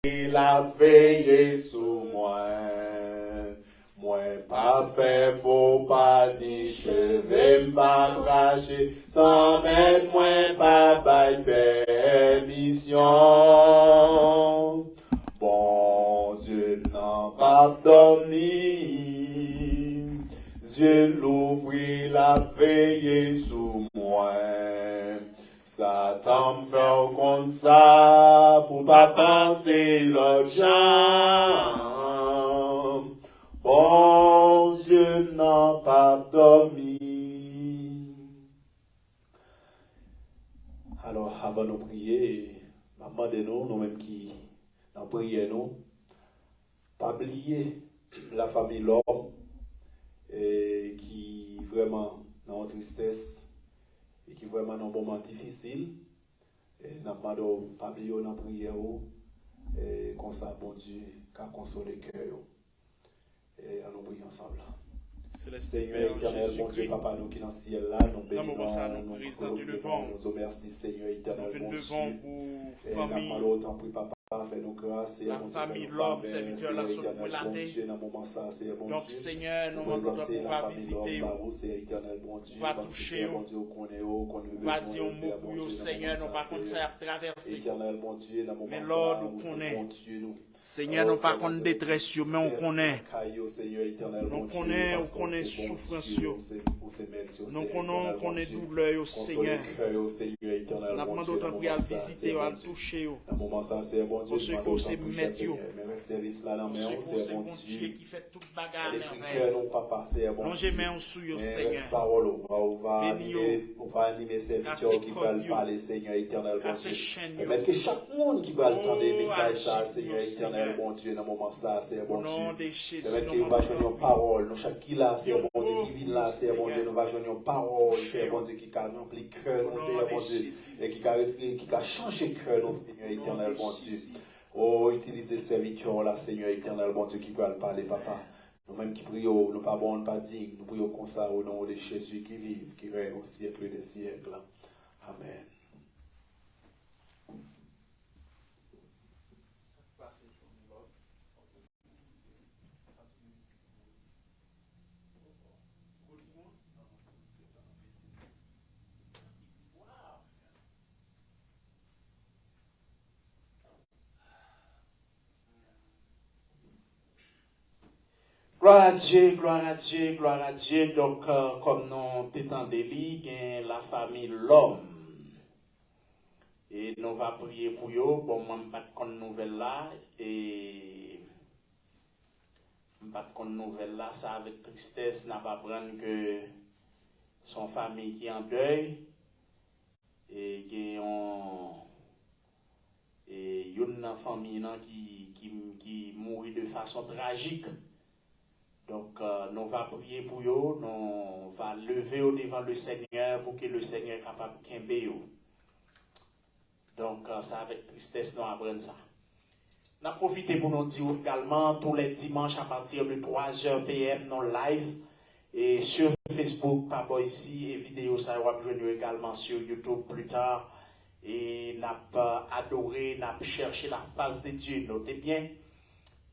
Il a veillé sous moi. Moi pas fait faux pas ni cheveux m'bagager sans mettre moi pas bail permission. Bon Dieu n'a pas dormi. Dieu l'ouvrit la veillée sous moi. Satan me fait comme ça pour pas penser l'autre gens. Bon Dieu n'a pas dormi. Alors, avant de prier, maman de nous-mêmes qui nous prions, pas oublier la famille l'homme et qui vraiment dans une tristesse et qui vraiment dans un moment difficile. Et nous demandons pas oublier dans la prière et comme ça, bon Dieu, qu'a consolé le cœur. Et nous prions ensemble. Seigneur éternel, bon Dieu, Papa, nous qui dans le ciel là, nous bénissons, nous nous remercions, Seigneur éternel, bon Dieu. Et nous demandons autant pour Papa, fais-nous grâce. La famille, l'homme, serviteur, la sauce pour la terre. Donc, Seigneur, nous demandons pour pouvoir visiter, va toucher, va dire un mot pour vous, Seigneur, nous pas contre ça à traverser. Mais Lord, nous connaissons. Seigneur, nous pas contre détresse, mais on connaît. Nous connaît souffrance. Nous connaît douleur, Seigneur. Nous demandons autant pour visiter, à toucher. Pour ce que c'est mettre, pour ce que c'est bon Dieu qui fait toute bagarre merveille. Non, j'ai mis en sous, Seigneur. Béni, on va animer ces serviteurs qui veulent parler, Seigneur éternel, bon Dieu. Permettre que chaque monde qui va entendre des messages, ça, Seigneur éternel, bon Dieu, dans le moment ça, c'est bon Dieu. Permettre qu'il va jouer une parole, nous chaque qui là, c'est bon Dieu, qui vit là, c'est bon Dieu, nous va jouer une parole, c'est bon Dieu, qui a rempli le cœur, nous, Seigneur, bon Dieu, et qui a changé le cœur, nous, Seigneur éternel, bon Dieu. Oh, utilisez ces serviteurs là, Seigneur éternel, bon Dieu, qui veulent parler, Papa. Nous-mêmes qui prions, nous pas bons, pas dignes, nous prions comme ça au nom de Jésus qui vit, qui règne au siècle des siècles. Amen. Gloire à Dieu, gloire à Dieu, gloire à Dieu. Donc, comme nous t'étendons la famille l'homme. Et nous va prier pour eux. Bon, moi, je ne pas de nouvelle là. Et je ne pas de nouvelle là. Ça, avec tristesse, n'a pas prendre que son famille qui est en deuil. Et qui ont une famille qui mourit de façon tragique. Donc, nous va prier pour eux, nous va lever au devant le Seigneur pour que le Seigneur soit capable de kembe eux. Donc, ça avec tristesse, nous apprenons ça. Nous profitons pour nous dire également tous les dimanches à partir de 3h PM, nous live et sur Facebook, papa ici, et vidéo, ça va venir également sur YouTube plus tard. Et nous avons adoré, nous avons cherché la face de Dieu, notez bien,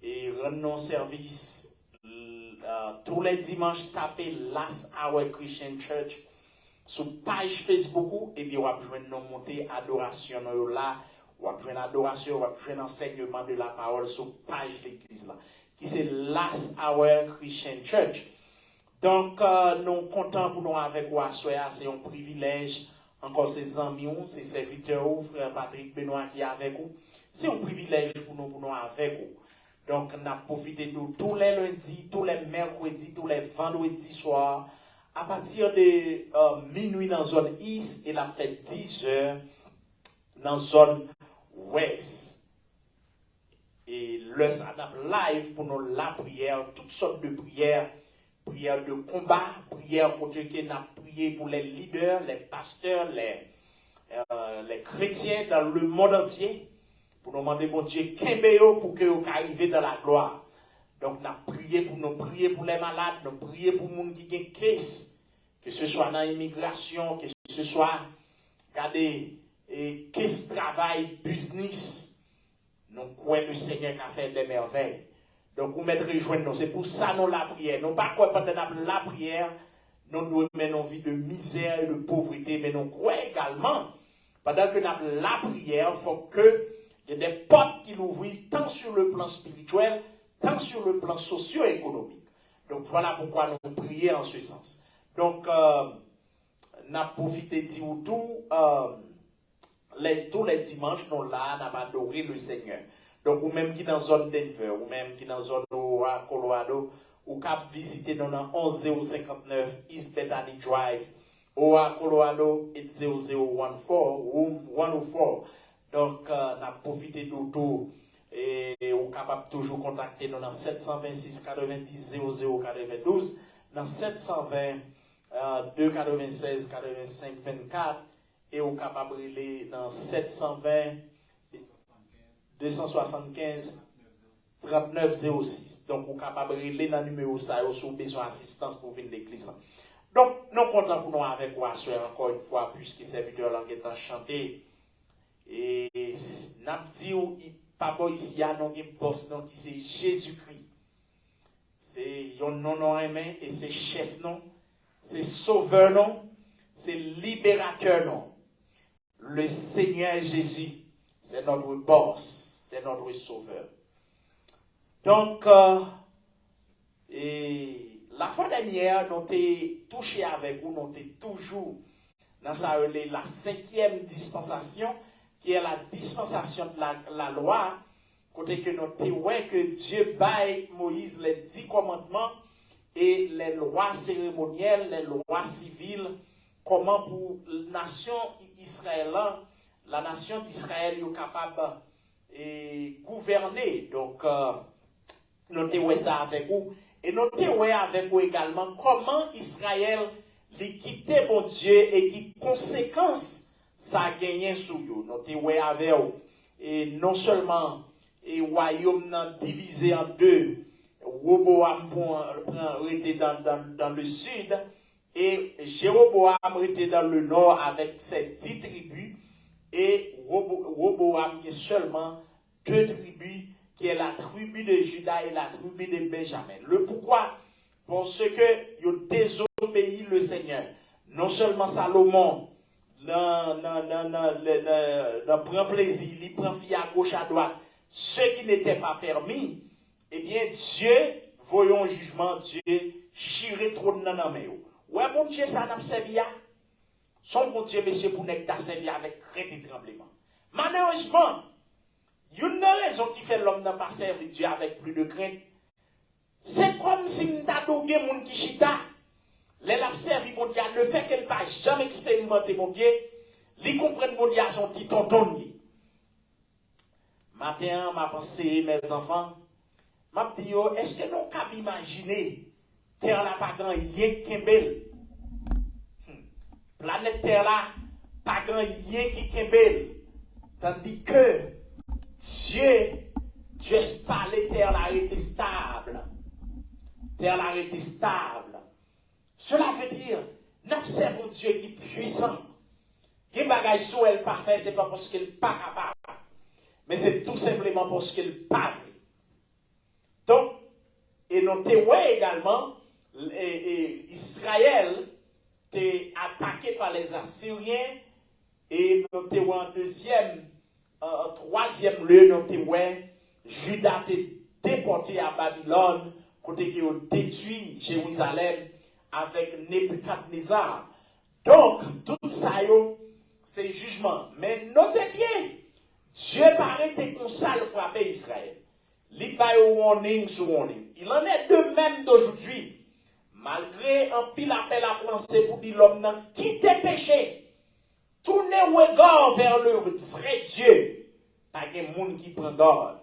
et rendons service. Tous les dimanches, tapez Last Hour Christian Church sur page Facebook et puis vous pouvez nous monter adoration là, vous pouvez adoration, vous pouvez enseignement de la parole sur page l'église là, qui c'est Last Hour Christian Church. Donc nous sommes contents pour nous avec vous, c'est un privilège. Encore ses amis, ses serviteurs, frère Patrick Benoît qui est avec vous. C'est un privilège pour nous avec vous. Donc, nous avons profité de tous les lundis, tous les mercredis, tous les vendredis soirs, à partir de minuit dans la zone Est et la fait 10 heures dans la zone Ouest. Et le stand-up live pour nous la prière, toutes sortes de prières, prières de combat, prières pour Dieu qui n'a prié pour les leaders, les pasteurs, les chrétiens dans le monde entier. Pour nous demander, bon Dieu, qu'embéo pour que vous arriviez dans la gloire. Donc, nous prions pour les malades, nous prions pour les gens qui ont crise, que ce soit dans l'immigration, que ce soit, regardez, crise travail, business. Nous croyons le Seigneur qui a fait des merveilles. Donc, vous mettez rejoindre nous. C'est pour ça nous la prière. Nous pas quoi pendant la prière, nous devons mener une vie de misère et de pauvreté, mais nous croyons également, pendant que nous avons la prière, il faut qu'il y ait des portes qui nous ouvrent tant sur le plan spirituel, tant sur le plan socio-économique. Donc, voilà pourquoi nous prions en ce sens. Donc, nous avons profité de dire tout, tous les dimanches, nous là, nous avons adoré le Seigneur. Donc, ou même qui dans la zone Denver, ou même qui dans la zone Colorado, ou cap visiter dans 11059 East Bethany Drive, ou à Colorado 80014 room 104. Donc, on a profité de tout et on est capable toujours contacter nous dans 726 90 00 92, dans 720 296 85 24 et on est capable de aller dans 720 275 3906. Donc, vous êtes capable de aller dans le numéro ça, si vous avez besoin d'assistance pour venir à l'église. Donc, nous comptons pour nous avec vous encore une fois, puisque serviteur langue est chanté. Et nous disons, pas ici, il y a un boss qui c'est Jésus-Christ. C'est un nom aimé et c'est chef non, c'est sauveur non, c'est libérateur non. Le Seigneur Jésus, c'est notre boss, c'est notre sauveur. Donc, et la fois dernière, nous avons touché avec vous, nous avons toujours dans la 5e dispensation, qui est la dispensation de la loi, côté que nous avons que Dieu baille Moïse les 10 commandements et les lois cérémonielles, les lois civiles, comment pour la nation israélienne, la nation d'Israël est capable de gouverner. Donc, nous avons ça avec vous. Et nous avons avec vous également comment Israël a quitté mon Dieu et qui conséquences ça a gagné sur vous. Nous avons avec vous. Et non seulement le royaume divisé en deux, Roboam était dans le sud et Jéroboam était dans le nord avec ses 10 tribus et Roboam est seulement 2 tribus qui est la tribu de Juda et la tribu de Benjamin. Le pourquoi? Parce que ils ont désobéi le Seigneur. Non seulement Salomon prend plaisir, il prend fille à gauche à droite, ce qui n'était pas permis, eh bien Dieu, voyons jugement, Dieu, chiré trop dans la main. Ouais, mon Dieu, ça n'a pas servi à. Son bon Dieu, monsieur, pour ne pas servir avec crainte et tremblement. Malheureusement, il y a une raison qui fait l'homme n'a pas servi Dieu avec plus de crainte. C'est comme si nous avons des gens qui chita. Les l'a servi mon Dieu, le fait qu'elle n'a jamais expérimenté mon Dieu, ils comprennent mon Dieu à son petit tonton. Matin, m'a pensé, mes enfants, m'a dit, est-ce que nous pouvons imaginer Terre là pas grand yé kembel? Planète Terre là, pas grand yé qui kembel. Tandis que Dieu parlé, Terre là était stable. Terre là était stable. Cela veut dire, n'observe Dieu qui est puissant. Les bagages sur elle parfait, ce n'est pas parce qu'elle n'est pas capable, mais c'est tout simplement parce qu'elle parle. Donc, et nous avons également, Israël était attaqué par les Assyriens, et nous avons en troisième lieu, nous avons Juda était déporté à Babylone, côté qui ont détruit Jérusalem avec Nebuchadnezzar. Donc, tout ça, c'est jugement. Mais notez bien, Dieu paraît comme ça le frapper Israël. Il a warning sur warning. Il en est de même d'aujourd'hui. Malgré un pile appel à penser pour dire l'homme n'a quitté péché, tournez regard vers le vrai Dieu. Pas de monde qui prend garde.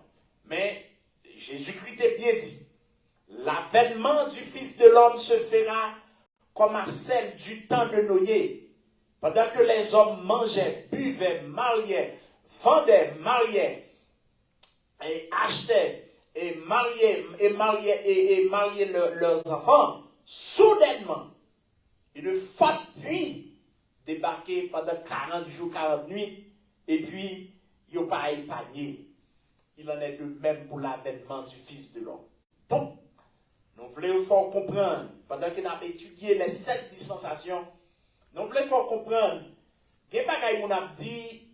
Mais Jésus-Christ est bien dit. L'avènement du Fils de l'homme se fera comme à celle du temps de Noé. Pendant que les hommes mangeaient, buvaient, mariaient, vendaient, mariaient, et achetaient, et mariaient leurs enfants, soudainement, une forte pluie débarquait pendant 40 jours, 40 nuits, et puis, ils n'ont pas épargné. il en est de même pour l'avènement du Fils de l'homme. Donc, nous voulons faire comprendre, pendant que nous avons étudié les 7 dispensations, nous voulons faire comprendre, que bagay moun ap dit,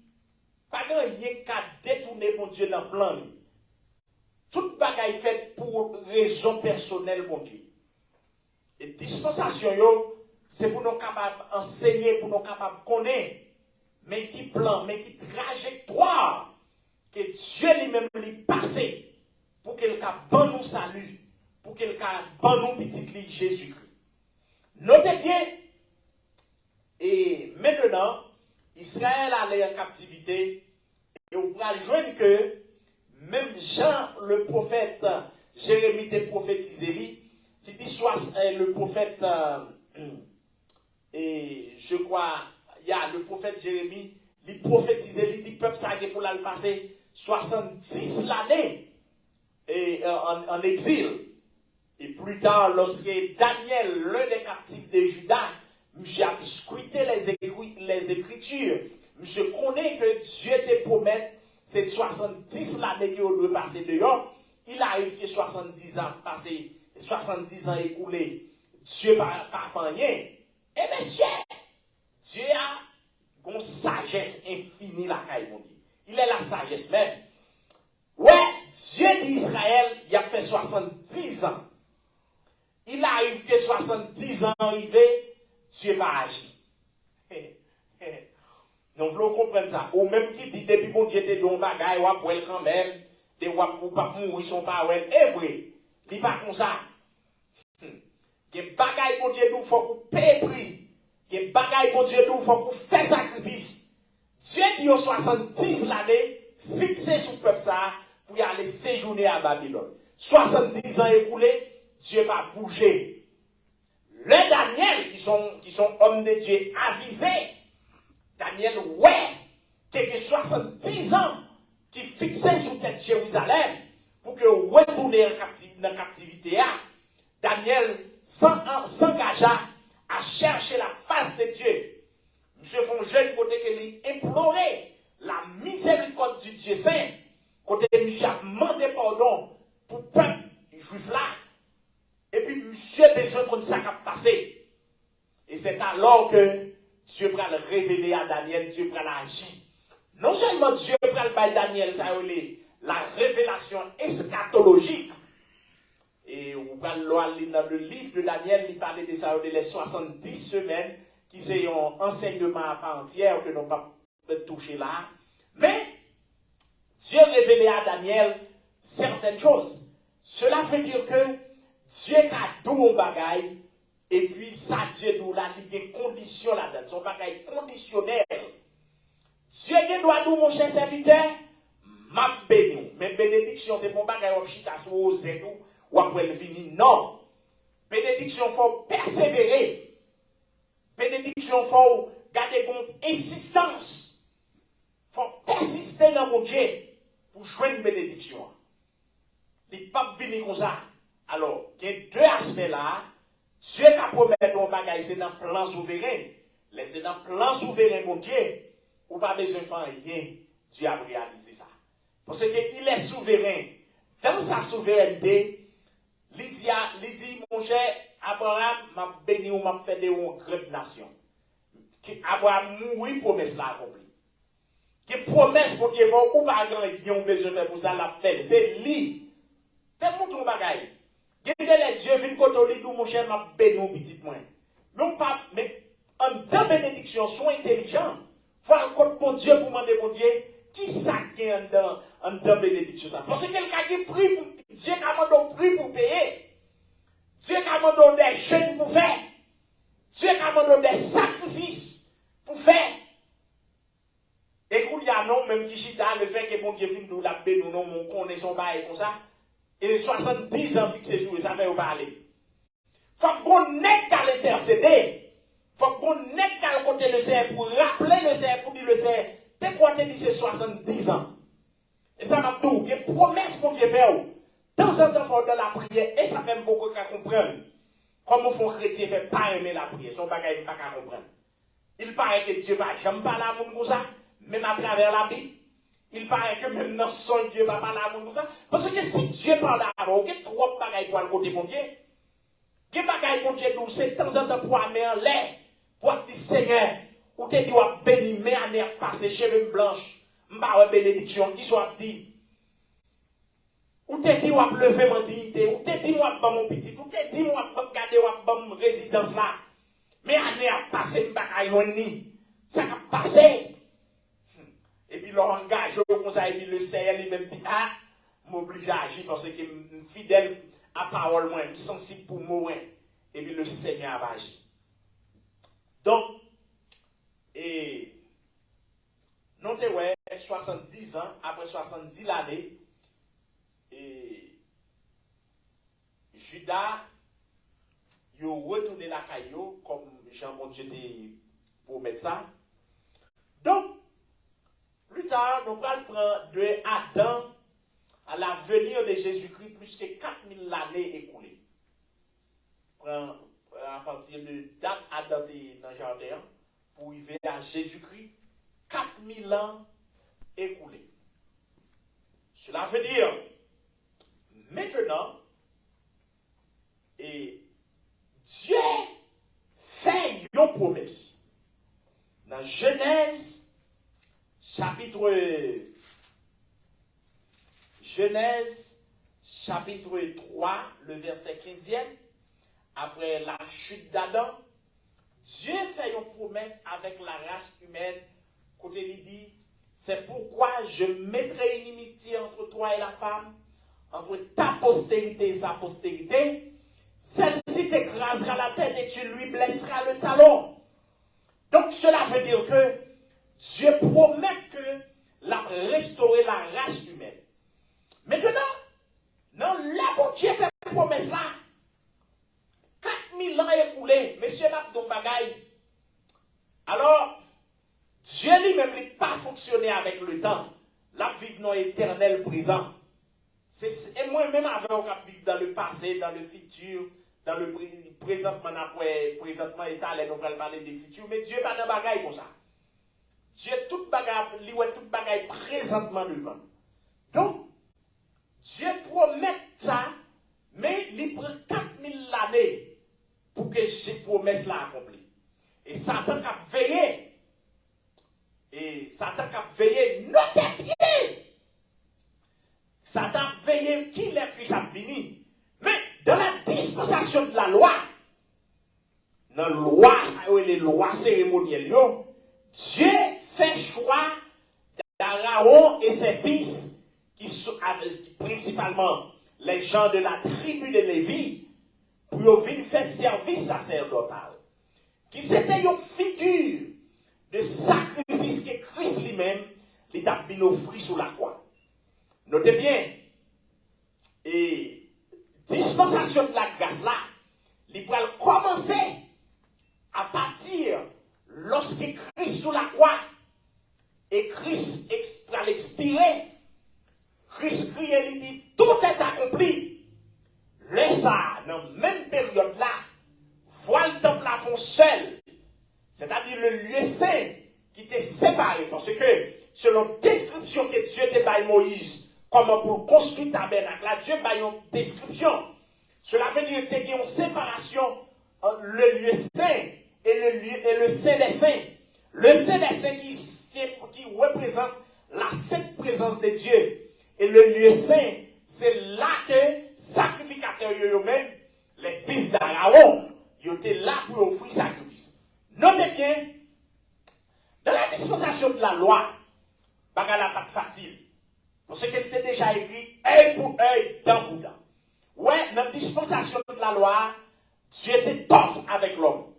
pas grand yé qu'à détourner mon Dieu dans le plan. Tout bagay fait pour raison personnelle, mon Dieu. Et dispensation, c'est pour nous capables d'enseigner, pour nous capables de connaître, mais qui plan, mais qui trajectoire que Dieu lui-même lui passé pour qu'il ban nous salut, pour qu'il ban nous petit Jésus-Christ. Notez bien, et maintenant, Israël allait en captivité, et on pourra joindre que même Jean, le prophète, Jérémie était prophétisé, il dit soit le prophète, et je crois, il y a le prophète Jérémie, il prophétisait, il dit peuple ça pour le passer 70 l'année en exil. Et plus tard, lorsque Daniel, l'un des captifs de Juda, monsieur a scruté les Écritures, monsieur connaît que Dieu te promet, c'est 70 l'année qui doit passer dehors. Il arrive que 70 ans passés, 70 ans écoulés, Dieu pas fait rien. Eh monsieur, Dieu a une sagesse infinie la caille, mon Dieu. Il est la sagesse même. Ouais, Dieu d'Israël, il a fait 70 ans. Il arrive que 70 ans arrivés, Dieu va agir. Donc, vous comprenez ça. Ou même qui dit, depuis bon Dieu te donne bagaille, ou après quand même, de ou pas mourir son parole, est vrai. Il pas comme ça. Il y a bagaille bon Dieu nous faut pour payer prix. Il y a bagaille bon Dieu nous faut pour faire sacrifice. Dieu dit aux 70 l'année, fixé sur le peuple ça, pour y aller séjourner à Babylone. 70 ans écoulés, Dieu va bouger. Les Daniel, qui sont hommes de Dieu avisés, Daniel, ouais, que 70 ans qui fixaient sur tête Jérusalem pour que retourne dans la captivité. Daniel s'engagea à chercher la face de Dieu. Monsieur font jeune côté que lui implorait la miséricorde du Dieu saint. Côté monsieur a demandé pardon pour le peuple juif là. Et puis monsieur a besoin de ça qui a passé. Et c'est alors que Dieu va le révéler à Daniel, Dieu va l'agir. Non seulement Dieu va le bailler Daniel, ça la révélation eschatologique. Et on va dans le livre de Daniel, il parlait de ça, les 70 semaines, qui sont un enseignement à part entière, que nous ne pas toucher là. Mais, Dieu révélait à Daniel certaines choses. Cela veut dire que Dieu a tout un bagaille, et puis ça, Dieu nous l'a dit des conditions là-dedans, son bagaille conditionnel. Dieu doit nous, mon cher serviteur, m'a béni. Mais bénédiction, c'est mon bagaille, on chita sur aux étoiles, ou après le fini. Non. Bénédiction, il faut persévérer. Bénédiction, il faut garder une insistance. Il faut persister dans mon Dieu pour jouer une bénédiction. Il ne peut pas venir comme ça. Alors, il y a deux aspects là. Dieu qui a promis ton bagage, c'est dans le plan souverain. C'est dans le plan souverain, mon Dieu. Ou pas besoin de faire rien. Dieu a réalisé ça. Parce qu'il est souverain. Dans sa souveraineté, il dit, mon cher, Abraham m'a béni ou m'a fait de une grande nation. Abraham mourit, promesse l'a accomplie. Que promesse pour Dieu, ou pas grand, ils ont besoin de faire pour ça, l'a fait. C'est lui. C'est mon ton bagage. Gardez les dieux, viennent côté lui, mon cher, m'a béni ou petit moins. Non pas, mais en deux bénédictions, sois intelligent. Faut un code pour Dieu pour demander mon Dieu, qui ça gagne en deux bénédictions ça? Parce que quelqu'un qui prie pour Dieu, qui a demandé prix pour payer. Dieu qui a demandé des jeûnes pour faire. Dieu qui a demandé des sacrifices pour faire. Écoute, il y a non, même qui chita, le fait que mon Dieu finit de la paix, nous, non, on connaît son bail comme ça. Et 70 ans fixés sur ça, fait parler. Faut qu'on ait qu'à l'intercéder. Faut qu'on ait qu'à côté le Seigneur pour rappeler le Seigneur, pour dire le Seigneur, t'es quoi t'es dit c'est 70 ans. Et ça m'a tout, il y a une promesse pour Dieu faire. Dans un temps fort de la prière, et ça fait beaucoup qu'à comprendre. Comment font chrétien fait pas aimer la prière, son bagage pas qu'à comprendre. Il paraît que Dieu va jamais parler à monde comme ça, même à travers la Bible. il paraît que même dans son Dieu va parler à l'amour comme ça. Parce que si Dieu parle à l'amour, il y a trois bagailles pour le côté mon Dieu. Il y a des bagailles pour Dieu, c'est de temps en temps pour amener en l'air, pour dire Seigneur, ou te dit, ou béni, mais année à passer, cheveux blanches, m'a bénédiction, qui soit dit. Ou te dit, ou lever mon dignité, ou te dit, ou mon petit, ou te dit, ou garder, ou mon résidence là. Mais année à passer, ça a passé. Et puis, leur engage au conseil, et puis le Seigneur lui-même dit, ah, m'oblige à agir parce que je suis fidèle à parole, moi, je suis sensible pour mourir. Et puis, le Seigneur va agir. Donc, et, non, te ouais, 70 ans, après 70 l'année, et, Judas, il a retourné la caillou, comme Jean-Bon-Dieu dit pour mettre ça. Donc, plus tard, nous allons prendre de Adam à la venue de Jésus-Christ plus que 4000 années écoulées. À partir de date Adam dans le jardin pour arriver à Jésus-Christ, 4000 ans écoulés. Cela veut dire, maintenant, et Dieu fait une promesse. Dans Genèse, chapitre 3, le verset 15e, après la chute d'Adam, Dieu fait une promesse avec la race humaine. Côté il dit, c'est pourquoi je mettrai une inimitié entre toi et la femme, entre ta postérité et sa postérité. Celle-ci t'écrasera la tête et tu lui blesseras le talon. Donc cela veut dire que Dieu promet que la restaurer la race humaine. Maintenant, dans la bon Dieu fait une promesse là. 4000 ans écoulés, monsieur Mabdon Bagay. Alors, Dieu lui-même n'a pas fonctionné avec le temps. La vie non éternel présent. Et moi-même, avant qu'on vivre dans le passé, dans le futur, dans le présentement, après, présentement, état, nous allons parler du futur, mais Dieu n'a pas de bagaille comme ça. Dieu tout bagaille présentement devant. Donc, Dieu promet ça, mais il prend 4000 années pour que ces promesses là accomplissent. Et Satan a veillé. Notez bien. Satan a veillé qui l'a pris sa fini. Mais dans la dispensation de la loi, dans la loi, les lois cérémonielles, Dieu fait choix d'Aaron et ses fils, qui sont principalement les gens de la tribu de Lévi, pour venir faire service sacerdotal. Qui c'était une figure de sacrifice que Christ lui-même a offert sur la croix. Notez bien, et dispensation de la grâce là, il va commencer à partir lorsque Christ sur la croix et Christ va l'expirer. Christ crie et il dit tout est accompli. Laisse ça, dans la même période là, voit le temple plafond seul, c'est-à-dire le lieu saint qui était séparé, parce que selon la description que Dieu te baille Moïse, comment pour construire ta tabernacle, là, Dieu baille une description. Cela veut dire qu'il y a une séparation entre le lieu saint et le saint des saints. Le saint des saints qui représente la sainte présence de Dieu. Et le lieu saint, c'est là que sacrificateurs eux-mêmes, les fils d'Aaron, ils étaient là pour offrir sacrifice. Notez bien, dans la dispensation de la loi, bagala pas facile. Parce qu'elle était déjà écrit œil pour œil, dent pour dent. Ouais, dans la dispensation de la loi, Dieu était tough avec l'homme.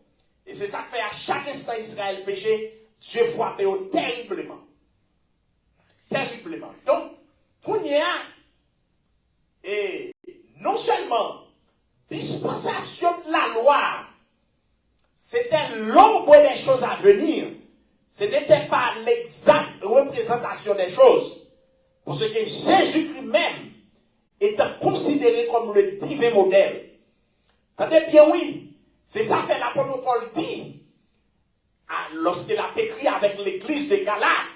Et c'est ça que fait à chaque instant Israël péché, Dieu frappait terriblement. Terriblement. Donc, et non seulement dispensation de la loi, c'était l'ombre des choses à venir. Ce n'était pas l'exacte représentation des choses. Parce que Jésus-Christ même était considéré comme le divin modèle. Attendez bien, oui. C'est ça que l'apôtre Paul dit lorsqu'il a écrit avec l'église de Galate.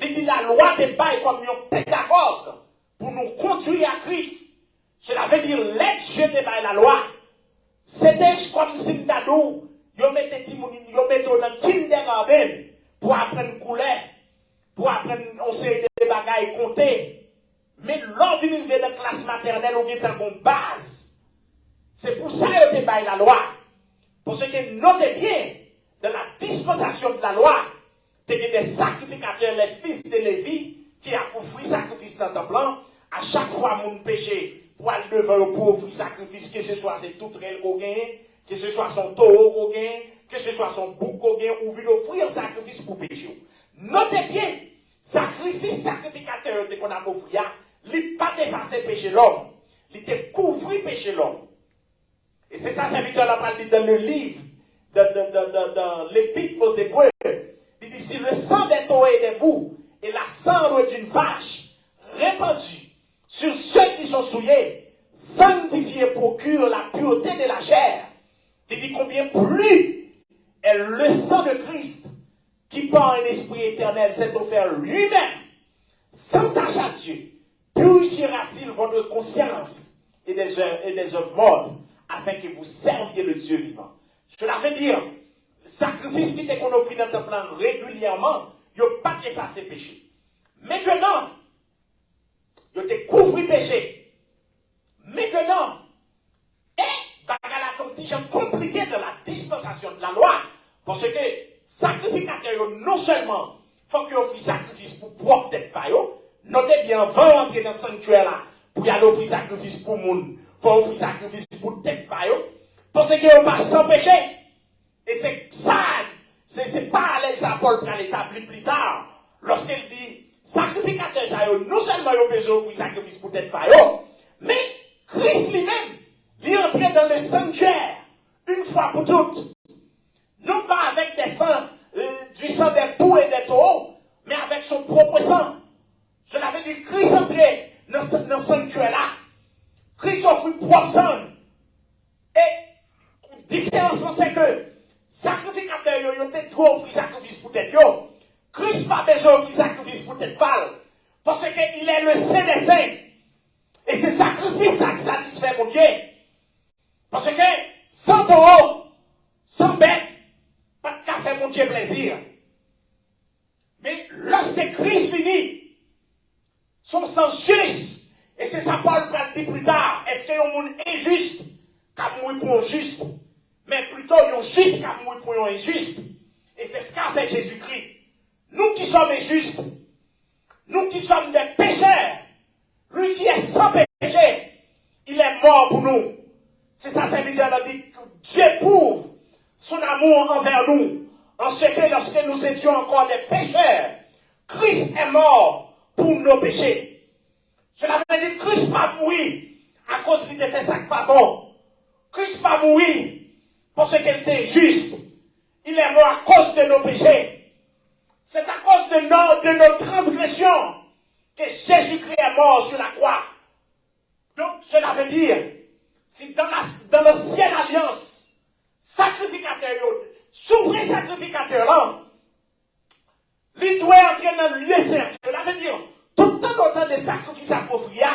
Il dit la loi des bails comme un pédagogue pour nous conduire à Christ. Cela veut dire les dieux des bails la loi. C'était comme si nous yo mettez dans le kindergarten pour apprendre couleur, pour apprendre on sait des bagailles compter. Mais l'on vient de la classe maternelle, on est en bonne base. C'est pour ça que vous bail la loi. Parce que notez bien, dans la dispensation de la loi, il y a des sacrificateurs, les fils de Lévi, qui ont offert sacrifice dans le temple. À chaque fois, mon péché, pour aller devant pour offrir sacrifice, que ce soit ses toutrelles qu'on gagne, que ce soit son taureau qu'on gagne, que ce soit son bouc qu'on gagne, ou veut offrir un sacrifice pour péché. Notez bien, sacrificateur qu'on a offert, il n'a pas défensé péché l'homme, il a couvert péché l'homme. Et c'est ça, serviteur la parole dit dans le livre, dans l'épître aux Hébreux. Il dit, si le sang des taureaux et des boucs et la cendre d'une vache répandue sur ceux qui sont souillés, sanctifiés procure la pureté de la chair. Il dit combien plus est le sang de Christ qui par un esprit éternel s'est offert lui-même, sans tâche à Dieu, purifiera-t-il votre conscience et des œuvres mortes afin que vous serviez le Dieu vivant. Cela veut dire, le sacrifice qui était qu'on offre dans le temple régulièrement, il n'y a pas dépassé le péché. Maintenant, il te couvre le péché. Maintenant, bagala ton petit genre compliqué de la dispensation de la loi, parce que sacrificateur, non seulement, faut qu'il offre sacrifice pour propre tête pas yo, notez bien, avant d'entrer dans le sanctuaire là, pour y aller offrir sacrifice pour moun, faut offrir sacrifice pour tête pas yo, parce que yo pas sans péché. Et c'est ça, c'est pas ça Paul prend l'établi plus tard, lorsqu'il dit, sacrificateur ça yo, non seulement yo besoin d'offrir sacrifice pour tête pas yo, mais Christ lui-même, il est entré dans le sanctuaire, une fois pour toutes. Non pas avec des sangs, du sang des boucs et des taureaux, mais avec son propre sang. Cela veut dire Christ entré dans le sanctuaire là. Christ offre propre sang. Et, la différence, c'est que, sacrificateur, il a trop offert sacrifice pour tête. Christ n'a pas besoin d'offrir sacrifice pour tête pâle. Parce qu'il est le Saint des Saints. Et c'est sacrifice ça qui satisfait mon Dieu. Parce que, sans taureau, sans bête, pas de café mon Dieu plaisir. Mais lorsque Christ finit, son sang juste, et c'est ça Paul va le dire plus tard, est-ce qu'il y a un monde injuste qui a mouru pour un juste, mais plutôt il y a un juste qui a mouru pour un injuste. Et c'est ce qu'a fait Jésus-Christ. Nous qui sommes injustes, nous qui sommes des pécheurs, lui qui est sans péché, il est mort pour nous. C'est ça, serviteur a dit que Dieu prouve son amour envers nous, en ce que lorsque nous étions encore des pécheurs, Christ est mort pour nos péchés. Cela veut dire que Christ pas mourir à cause qu'il était fait ça pas bon. Christ pas mourir parce qu'il était juste. Il est mort à cause de nos péchés. C'est à cause de nos transgressions que Jésus-Christ est mort sur la croix. Donc, cela veut dire, si dans l'ancienne alliance, sacrificateur, souverain sacrificateur là, il doit entrer dans le lieu saint. Cela veut dire, tout le temps d'autant de sacrifices à offrir,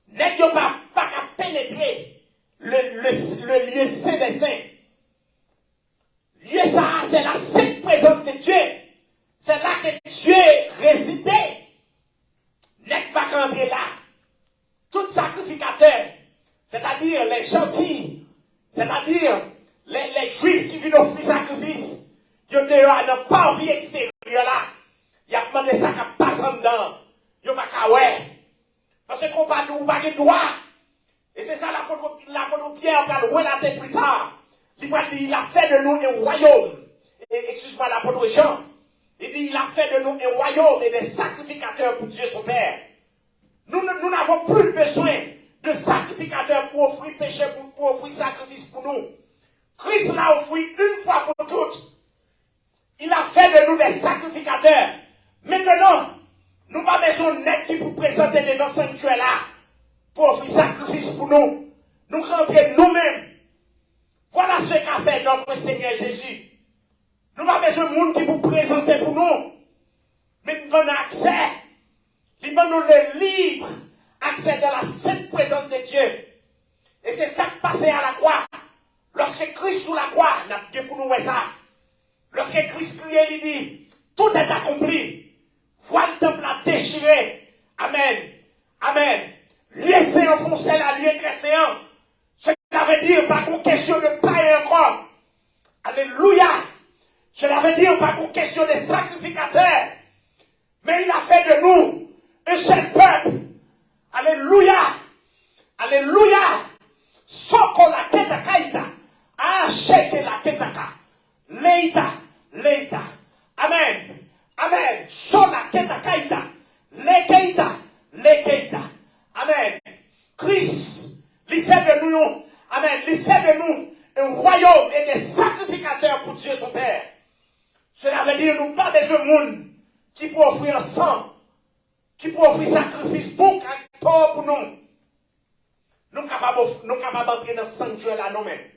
n'est pas qu'à pénétrer le lieu saint des saints. Lieu ça, c'est la sainte présence de Dieu. C'est là que Dieu résidait. N'est pas qu'à entrer là. Tout sacrificateur, c'est-à-dire les gentils, c'est-à-dire les juifs qui viennent offrir sacrifice, ils n'ont pas envie extérieure là. Ils ont demandé ça qu'à passer en dedans. Ils n'ont pas qu'à ouais. Parce qu'on n'a pas de droit. Et c'est ça l'apôtre Pierre va le relater plus tard. Il a fait de nous un royaume. Excuse-moi l'apôtre Jean. Il dit il a fait de nous un royaume et des sacrificateurs pour Dieu son Père. Nous n'avons plus besoin de sacrificateurs pour offrir péché, pour offrir sacrifice pour nous. Christ l'a offert une fois pour toutes. Il a fait de nous des sacrificateurs. Maintenant, nous n'avons pas besoin d'être qui pour présenter devant le sanctuaire là pour offrir sacrifice pour nous. Nous rentrer nous-mêmes. Voilà ce qu'a fait notre Seigneur Jésus. Nous n'avons pas besoin de monde qui pour présenter pour nous. mais nous avons accès. Nous avons le libre accès dans la sainte présence de Dieu. Et c'est ça qui passait à la croix. Lorsque Christ sous la croix, n'a pas pour nous voir ça. Lorsque Christ criait, il dit, tout est accompli. Voilà le temple à déchirer. Amen. Amen. Lieu séant foncé la lieu très séant. Cela veut dire pas qu'une question de paille encore. Alléluia. Cela veut dire pas qu'une question de sacrificateur. Mais il a fait de nous un seul peuple. Alléluia. Alléluia. Soko la keta kaita. Ah, sheke la ketaka. Leita. Leita. Amen. Amen. Sola keta kaita. Lekeita. Lekeita. Amen. Christ, il fait de nous, amen, il fait de nous un royaume et des sacrificateurs pour Dieu son Père. Cela veut dire nous pas besoin de monde qui peut offrir un sang, qui peut offrir sacrifice pour nous. Nous sommes capables d'entrer dans le sanctuaire là nous-mêmes.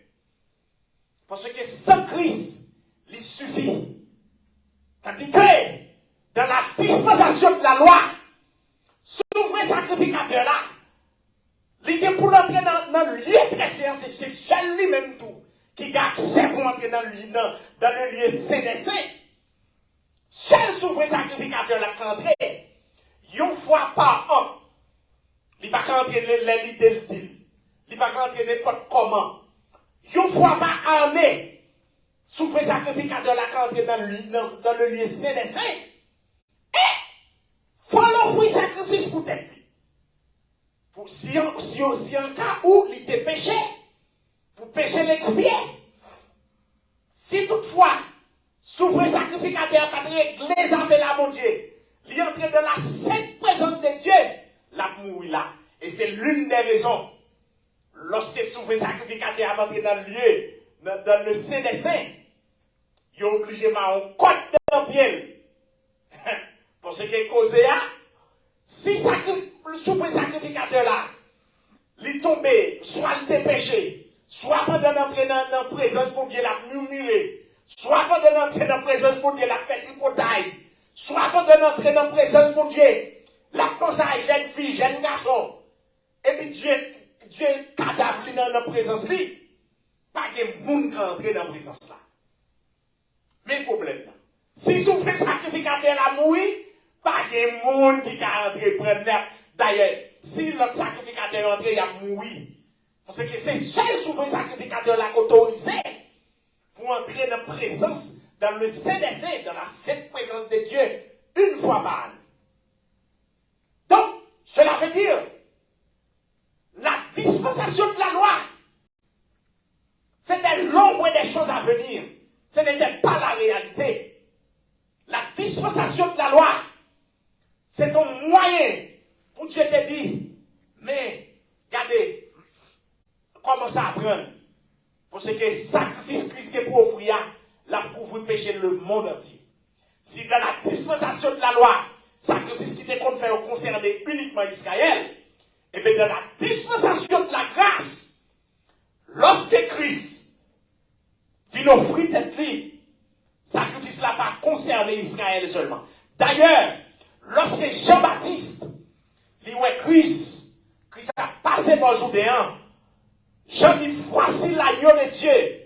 Parce que sans Christ, il suffit. Tandis que dans la dispensation de la loi, ce vrai sacrificateur là, il est pour entrer dans le lieu très saint, c'est seul lui-même tout qui a accès pour entrer dans le lieu saint des saints. Seul souverain sacrificateur là qui entre, une fois par an, il ne va pas entrer l'idée de il ne va pas entrer n'importe comment. Une fois par année, souverain sacrificateur là qui entre dans le lieu saint des saints. Et faut l'offrir sacrifice pour tête. Pour si en cas où il était péché, pour pécher l'expier. Si toutefois, souverain sacrificateur pas réglé avec la mon Dieu, il entre dans la sainte présence de Dieu, la mouille là. Et c'est l'une des raisons. Lorsque souverain sacrificateur a entré dans le lieu, dans le Saint des Saints, il est obligé de mettre un code dans le pied. Parce que cause là, si le souverain sacrificateur là, il tombe, soit il était péché, soit pendant d'entrer dans la présence pour Dieu la murmurer, soit pendant d'entrer dans la présence pour Dieu la fait tripotaille, soit pendant d'entrer dans la présence pour Dieu la pense à jeune fille, jeune garçon, et puis Dieu cadavre dans la présence là, pas de monde qui entre dans la présence là. Mais le problème là, si souverain sacrificateur la mouille, pas de monde qui a entré prendre. D'ailleurs, si notre sacrificateur entre, il a mouru. Parce que c'est seul souverain sacrificateur là autorisé pour entrer dans la présence, dans le Saint des Saints, dans la sainte présence de Dieu, une fois par an. Donc, cela veut dire la dispensation de la loi, c'était l'ombre des choses à venir. Ce n'était pas la réalité. La dispensation de la loi, c'est un moyen pour Dieu te dire, mais regardez, comment ça apprendre. Parce que sacrifice Christ pour offrir, la couvre péché le monde entier. Si dans la dispensation de la loi, sacrifice qui était qu'on fait concerner uniquement Israël, et bien dans la dispensation de la grâce, lorsque Christ vient offrir tête li, sacrifice là pas concerné Israël seulement. D'ailleurs, lorsque Jean-Baptiste, lui ouais Christ a passé par Judéen, Jean dit voici l'agneau de Dieu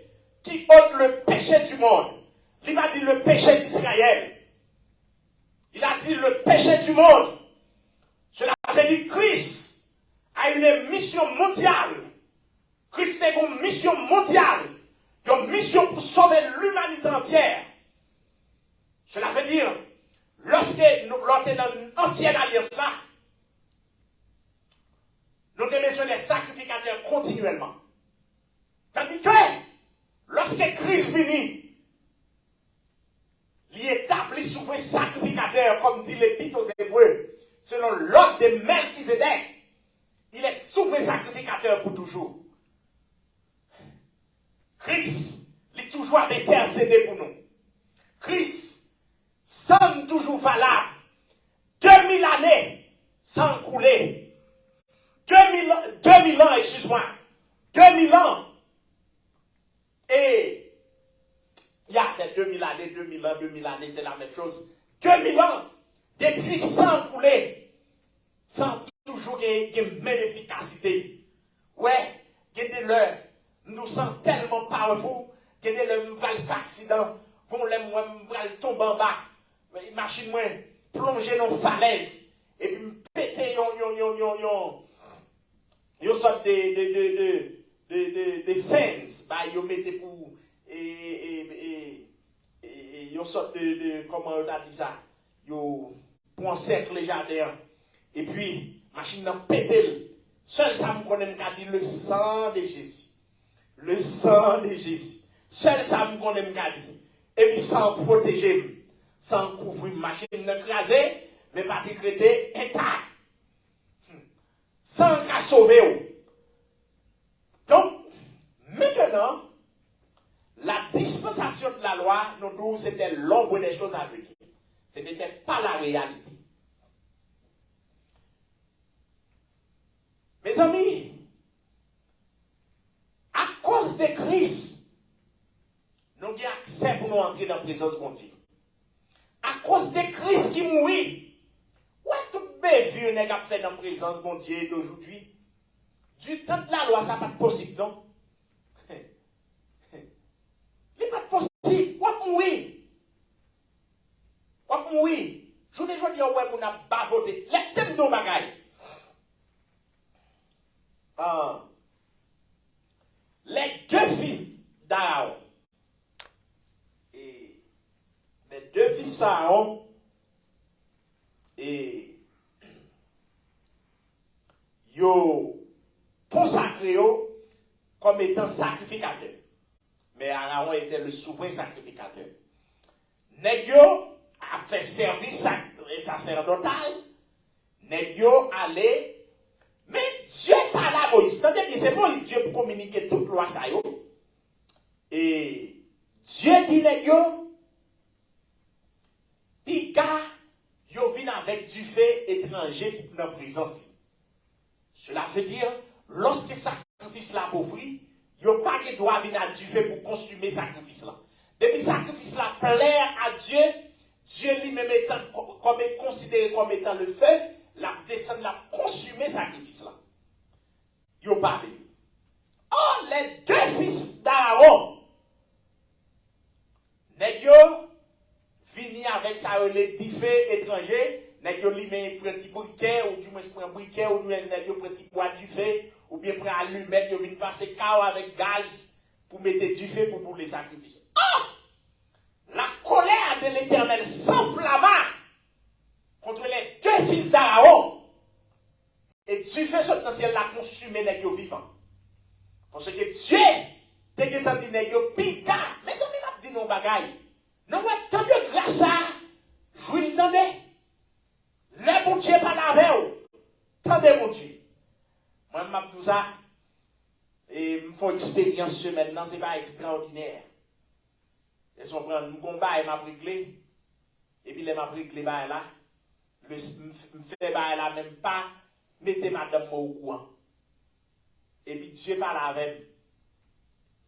qui ôte le péché du monde. Il m'a dit le péché d'Israël. Il a dit le péché du monde. Cela veut dire Christ a une mission mondiale. Christ a une mission mondiale. Une mission pour sauver l'humanité entière. Cela veut dire, lorsque nous sommes dans l'ancienne alliance là, nous avons besoin des sacrificateurs continuellement. Tandis que, lorsque Christ vient, il établit souverain sacrificateur, comme dit l'Épître aux Hébreux, selon l'ordre de Melchizedek. Il est souverain sacrificateur pour toujours. Christ, il est toujours intercédé pour nous. Christ semble toujours valable. 2000 années sans couler. 2000 ans, excuse-moi. 2000 ans. Et, c'est 2000 années, 2000 ans, 2000 années, c'est la même chose. 2000 ans, des puissants coulés, sans toujours une même efficacité. Ouais, il y a des leurs, nous sommes tellement powerful, il y a des leurs, nous allons faire accident, qu'on l'aime, nous allons tomber en bas, imagine-moi, plonger dans une falaise, et puis péter yon sorte de fence, bah, yon mettez pour, yon sorte comment on a dit ça, yon pour encercler le jardin, et puis, machine n'a pété, seul ça me connaît, m'a dit le sang de Jésus, le sang de Jésus, seul ça me connaît, m'a dit, et puis sans protéger, sans couvrir, machine n'a crasé, mais pas décrété intact, sans qu'à sauver. Donc, maintenant, la dispensation de la loi, nous c'était l'ombre des choses à venir. Ce n'était pas la réalité. Mes amis, à cause de Christ, nous avons accès pour nous entrer dans la présence de Dieu. À cause de Christ qui mourit, ouais, tout vieux n'est pas fait dans la présence de Dieu d'aujourd'hui. Du temps de la loi, ça n'est pas possible, non? Ce n'est pas possible. On mourir. On mourir. Je ne dis pas qu'on a bavoté. Les thèmes de bagaille. Les deux fils d'Aaron. Et les deux fils d'Aaron. Et yo consacré comme étant sacrificateur. Mais Aaron était le souverain sacrificateur. Nèg yo a fait service sacerdotal. Nèg yo allé. Mais Dieu parle à Moïse. Tendez bien, c'est Moïse Dieu pour communiquer toute loi ça yo. Et Dieu dit nèg yo, Pika, yo vient avec du fait étranger dans la présence. Cela veut dire, lorsque sacrifice là offri, yo pas de droit venir à du fait pour consommer sacrifice là. Depuis sacrifice là plaire à Dieu, Dieu lui-même étant comme considéré comme étant le feu, la descend la consumer sacrifice là. Yo parlé. Oh, les deux fils d'Aaron, nèg yo vini avec ça les diffé étrangers, nèg yo li men prend petit briquet ou du moins prend briquet ou du moins nèg yo prend petit bois du feu ou bien prend allumette yo vinn passer cao avec gaz pour mettre du feu pour les sacrifices. Oh! La colère de l'Éternel s'enflamma contre les deux fils d'Aaron et du feu sur le ciel l'a consumé nèg yo vivant. Parce que Dieu t'es que t'as dit nèg yo pika, mais ça m'a dit non bagaille. Non, ouais, tant de grâce à jouir dans les. Le bon Dieu pas la veille. Tant de bon Dieu. Moi, je m'appelle tout ça. Et je fais expérience maintenant, ce n'est pas extraordinaire. Et si on prend un combat et m'a briglé. Et puis, les m'a briglé là. Je fais là même pas. Mettez madame au courant. Et puis, Dieu parle avec.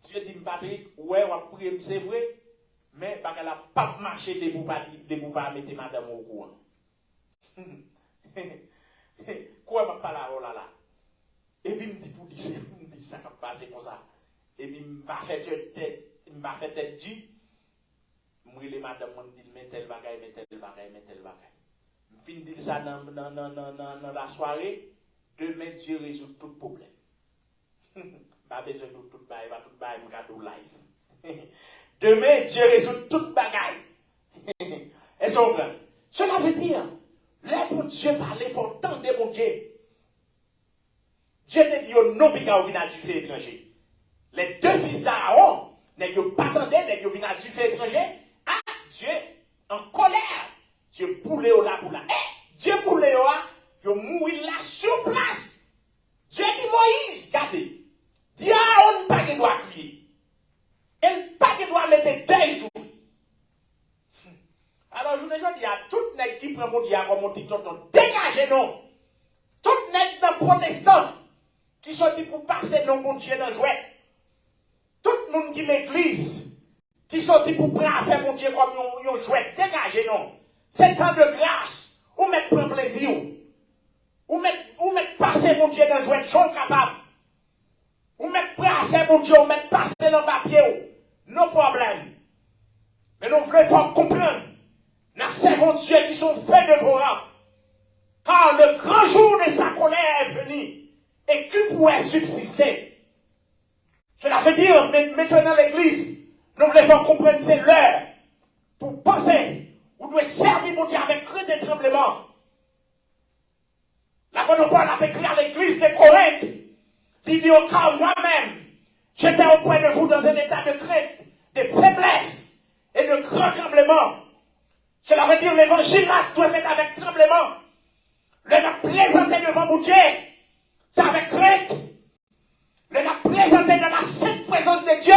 Dieu dit, Patrick, ouais, on va prier, c'est vrai. Mais parce qu'elle n'a pas marché de vous pas mettre madame au courant. Quoi m'a pas la là. Et puis me dit pour dire ça va passer comme ça. Et puis m'a fait tête du. Moi les madame on dit mais tel bagaille. Me fin dire ça dans la soirée, demain Dieu résout tout problème. Pas besoin de tout bail, va tout bail me cadeau live. Demain, Dieu résout toute bagaille. Est-ce que cela veut dire, là pour Dieu parler, il faut tendre mon Dieu. Dieu ne dit non, puis il a du feu étranger. Les deux fils d'Aaron, n'est pas tendé, n'est pas du feu étranger. Ah, Dieu en colère. Dieu boule au là pour là. Dieu boule au là, il mourit là sur place. Dieu dit Moïse, regardez. Dieu Aaron pas de doit crier. Elle pas de doit mettre 2 jours. Alors, je vous dis à tout le monde qui prend mon diable comme mon tonton, dégagez non. Tout le monde dans protestant qui sont dit pour passer non mon Dieu dans le jouet. Tout le monde qui l'église qui sont dit pour prendre faire mon Dieu comme un jouet, dégagez non. C'est temps de grâce. ou mettre prendre plaisir, ou mettre passer mon Dieu dans jouer de choses capable, ou mettre prêt à faire mon Dieu, ou mettre passer dans le papier, nos problèmes. Mais nous voulons comprendre, nous servons Dieu qui sont faits de vos rangs. Car le grand jour de sa colère est venu et qui pourrait subsister. Cela veut dire, maintenant l'église, nous voulons comprendre c'est l'heure pour penser, vous devez servir mon Dieu avec crainte et tremblement. L'apôtre Paul a écrit à l'église de Corinthe, il dit au cas moi-même, j'étais auprès de vous dans un état de crainte, de faiblesse et de grand tremblement. Cela veut dire l'évangile là doit être fait avec tremblement. Le présenter devant mon Dieu, c'est avec crainte. Le présenter dans la sainte présence de Dieu,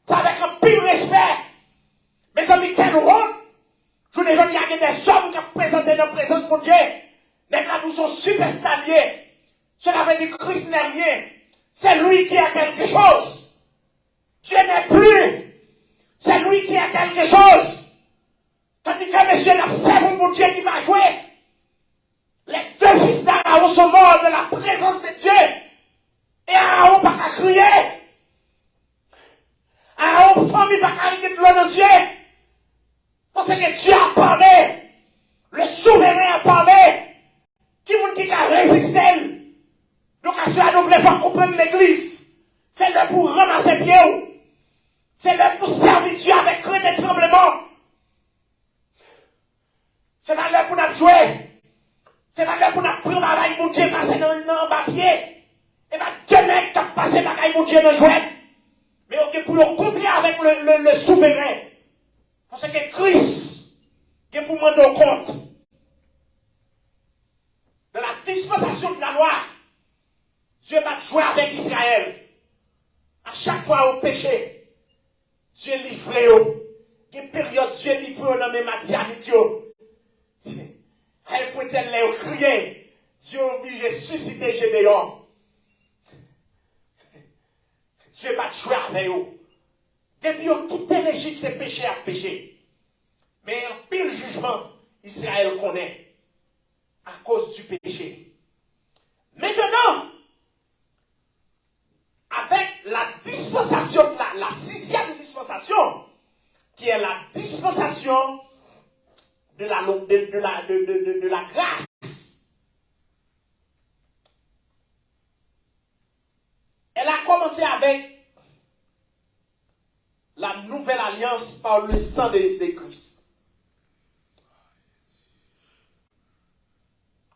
c'est avec un pire respect. Mes amis, quel rôle? Je vous dis, il y a des hommes qui ont présenté dans la présence de Dieu. Maintenant, nous sommes superstaliers. Cela veut dire que Christ n'est rien. C'est lui qui a quelque chose. Dieu n'est plus. C'est lui qui a quelque chose. Tandis que monsieur l'observe mon Dieu qui va jouer. Les deux fils d'Aaron sont morts de la présence de Dieu. Et Aaron n'a pas crier. Aaron, famille, n'a pas crier de l'eau dans les yeux. Parce que Dieu a parlé. Le souverain a parlé. Qui a résisté. Donc à cela, nous voulons comprendre l'église. C'est là pour ramasser pieds. C'est là pour servir Dieu avec crainte et tremblement. C'est là pour nous jouer. C'est là pour nous prendre bagaille mon Dieu passer dans le papier. Et bien, deux mecs qui ont passé bagaille mon Dieu dans le jouet. Mais ok, pour nous compter avec le souverain. Parce que Christ, qui est pour demander au compte de la dispensation de la loi, Dieu va jouer avec Israël. À chaque fois au péché, Dieu livre. Il y a une période, Dieu livre dans mes matianités. Elle peut être crier. Dieu est obligé de susciter Gédéon. Dieu va jouer avec eux. Depuis tout l'Égypte, c'est péché à péché. Mais en pile jugement, Israël connaît à cause du péché. Maintenant, avec la dispensation, la sixième dispensation, qui est la dispensation de la grâce. Elle a commencé avec la nouvelle alliance par le sang de Christ.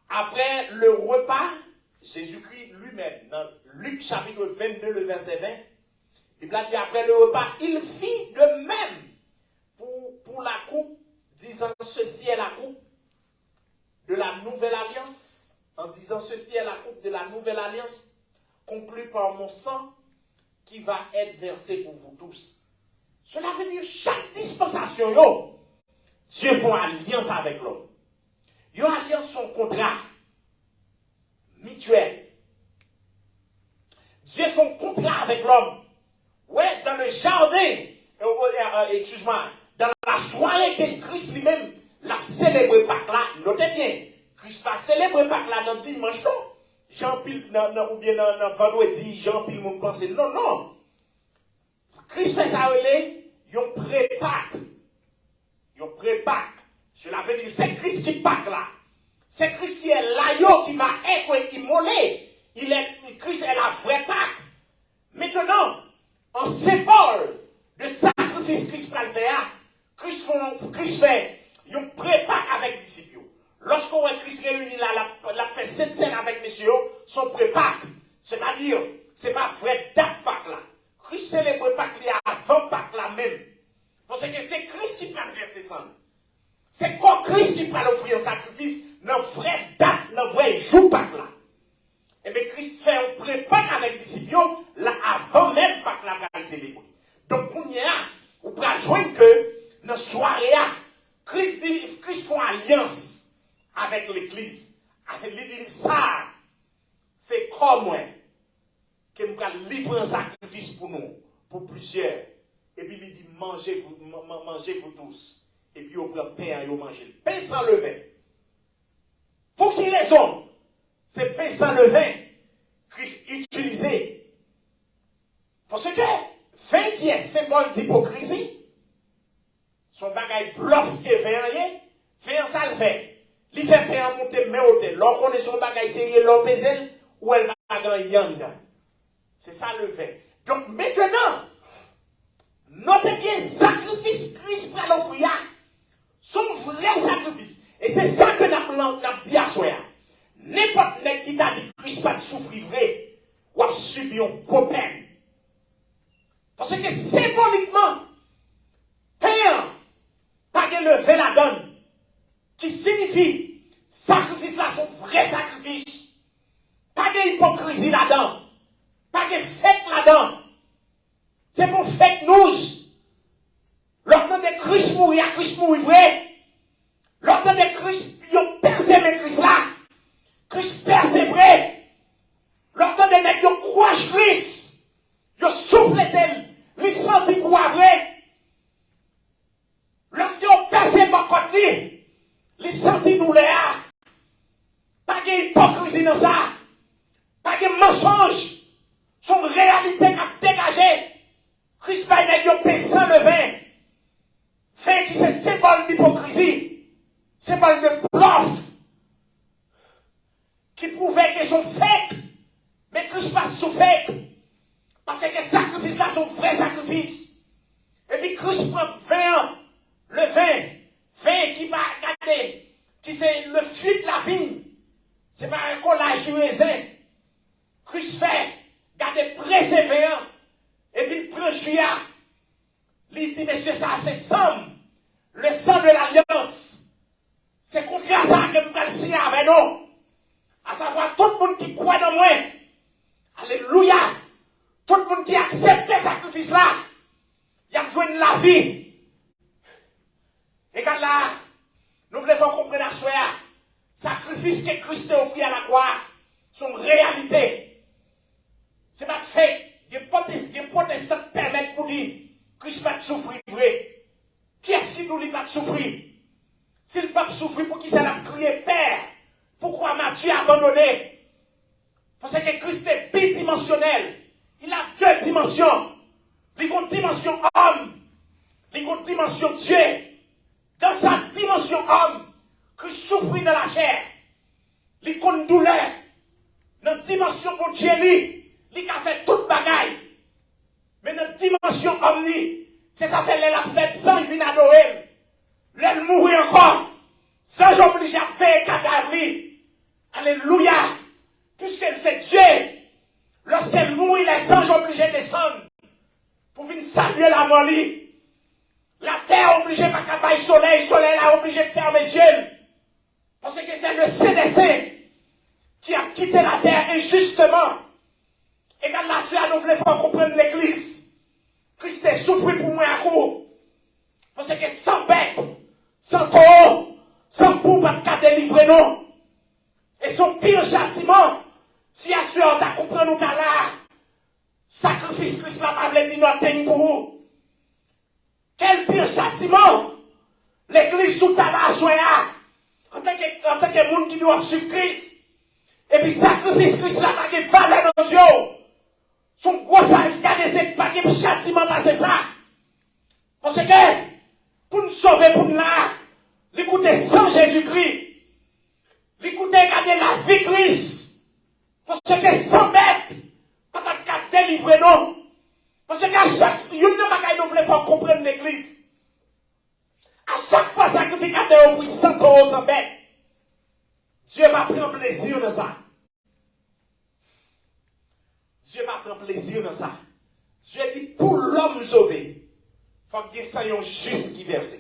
Après le repas, Jésus-Christ lui-même, dans Luc chapitre 22, le verset 20, il a dit après le repas, il fit de même pour la coupe, disant ceci est la coupe de la nouvelle alliance, en disant ceci est la coupe de la nouvelle alliance, conclue par mon sang, qui va être versé pour vous tous. Cela veut dire chaque dispensation, Dieu fait alliance avec l'homme. Yo alliance son contrat mutuel. Dieu fait un contrat avec l'homme. Ouais, dans le jardin, excuse-moi, dans la soirée que Christ lui-même l'a célébré Pâques là, notez bien, Christ va célébrer Pâques là dans dimanche, non? Jean-Pile, ou bien dans vendredi, Jean-Pile, mon pensée. Non, non. Christ fait ça, yon pré-Pâques. Yon pré-Pâques. Cela veut dire, c'est Christ qui Pâques là. C'est Christ qui est l'agneau qui va être immolé. Christ est la vraie Pâques. Maintenant, en symbole de sacrifice Christ va le faire, Christ fait un pré-Pâques avec les disciples. Lorsqu'on voit Christ réuni là, la fait cette scène avec messieurs, son pré-Pâques. C'est-à-dire, c'est pas vrai date Pâques là. Christ célèbre Pâques avant Pâques là même. Parce que c'est Christ qui prend verser ça. C'est quand Christ qui prend l'offrir un sacrifice dans vraie date, dans vrai jour Pâques là. Et bien Christ fait un pré-Pâques avec les disciples là avant même Pâques là qu'elle célèbre. Donc on y a, on peut joindre que dans la soirée, Christ fait alliance avec l'église. Il dit ça, c'est comme moi qui me livre un sacrifice pour nous, pour plusieurs. Et puis il dit mangez vous tous. Et puis on prend pain et on mange. Pain sans levain. Pour quelle raison? C'est pain sans levain, Christ utilisé. Parce que, vin qui est symbole d'hypocrisie, son bagage bluff que vin ça le fait. Il fait pain monter mais au tel. Lorsqu'on connaît son bagage sérieux, l'on pèse ou elle bagage yang. C'est ça le vin. Donc maintenant, notez bien sacrifice Christ pour l'offrir. Son vrai sacrifice. Et c'est ça que nous avons dit à soi. N'importe qui t'a dit Christ pas de souffrir vrai, ou a subi un gros peine. Parce que symboliquement, payant, pas de lever la donne, qui signifie sacrifice là, son vrai sacrifice. Pas de hypocrisie là-dedans. Pas de fake là-dedans. C'est pour fake news. L'ordre de Christ mourir, Christ mourir vrai. L'ordre de Christ, ils ont persévéré Christ là. Christ persévère. L'ordre de nègres, ils ont croit Christ. Ils ont soufflé d'elle. Ils sentent quoi vrai. Lorsqu'ils ont persévéré contre lui, ils sentent douleur. Pas d'hypocrisie dans ça. Pas de mensonge. Son réalité qui a dégagé. Christ va y avoir sans le vin. Vin qui c'est symbole d'hypocrisie. Symbole de bluff. Qui prouvait qu'ils sont fake. Mais Christ passe sous fake. Parce que sacrifice là, son vrai sacrifice. Et puis Christ prend le vin qui va garder, qui c'est le fruit de la vie. C'est pas un collage du raisin. Christ fait, garder persévérant. Et puis il prend juillet. Il dit, monsieur, ça, c'est sang. Le sang de l'alliance. C'est confiance à que nous signer avec nous. À savoir, tout le monde qui croit dans moi. Alléluia. Tout le monde qui accepte ce sacrifice-là. Il a besoin de la vie. Et quand là, nous voulons faire comprendre à soi, sacrifice que Christ a offert à la croix, son réalité. C'est pas fait. Des protestants permettent pour dire, Christ va souffrir vrai. Qui est-ce qui nous dit pas de souffrir? Si le pape souffre, pour qui ça l'a crié Père? Pourquoi m'as-tu abandonné? Parce que Christ est bidimensionnel. Il a deux dimensions. Il a une dimension homme. Il a une dimension Dieu. Dans sa dimension homme, Christ souffre dans la chair. Il a une douleur. Dans la dimension pour Dieu, il a fait toute bagaille. Mais dans la dimension homme, c'est ça fait la fête sans il vient adorer. Elle mourir encore. Sans obligé à faire cadavre. Alléluia. Puisqu'elle c'est Dieu. Lorsqu'elle mourit, les anges obligés de descendre. Pour venir saluer la mort. La terre obligée de faire le soleil. Le soleil a obligé de fermer les yeux. Parce que c'est le CDC qui a quitté la terre injustement. Et quand la soeur nous voulait faire comprendre l'église. Christ est souffert pour moi à coup. Parce que sans bête, sans taureau, sans boue, pas de délivrer non. Et son pire châtiment, si la soeur t'a compris nous qu'à là, sacrifice Christ n'a pas voulu dire notre pour vous. Quel pire châtiment, l'église sous ta la soeur, en tant que monde qui doit suivre Christ. Et puis sacrifice Christ n'a pas de valeur dans nos yeux. Son gros sage, c'est pas de châtiment passer ça. Parce que, pour nous sauver, pour nous là, l'écouter sans Jésus-Christ, l'écouter garder la vie Christ, parce que sans bête, pas de délivrer non. Parce qu'à chaque une de bagaille nous voulons faire comprendre l'église. À chaque fois sacrificateur offre 100 euros sans bête. Dieu va prendre plaisir dans ça. Dieu va prendre plaisir dans ça. Dieu dit pour l'homme sauvé, il faut que ça y ait un juste qui verse.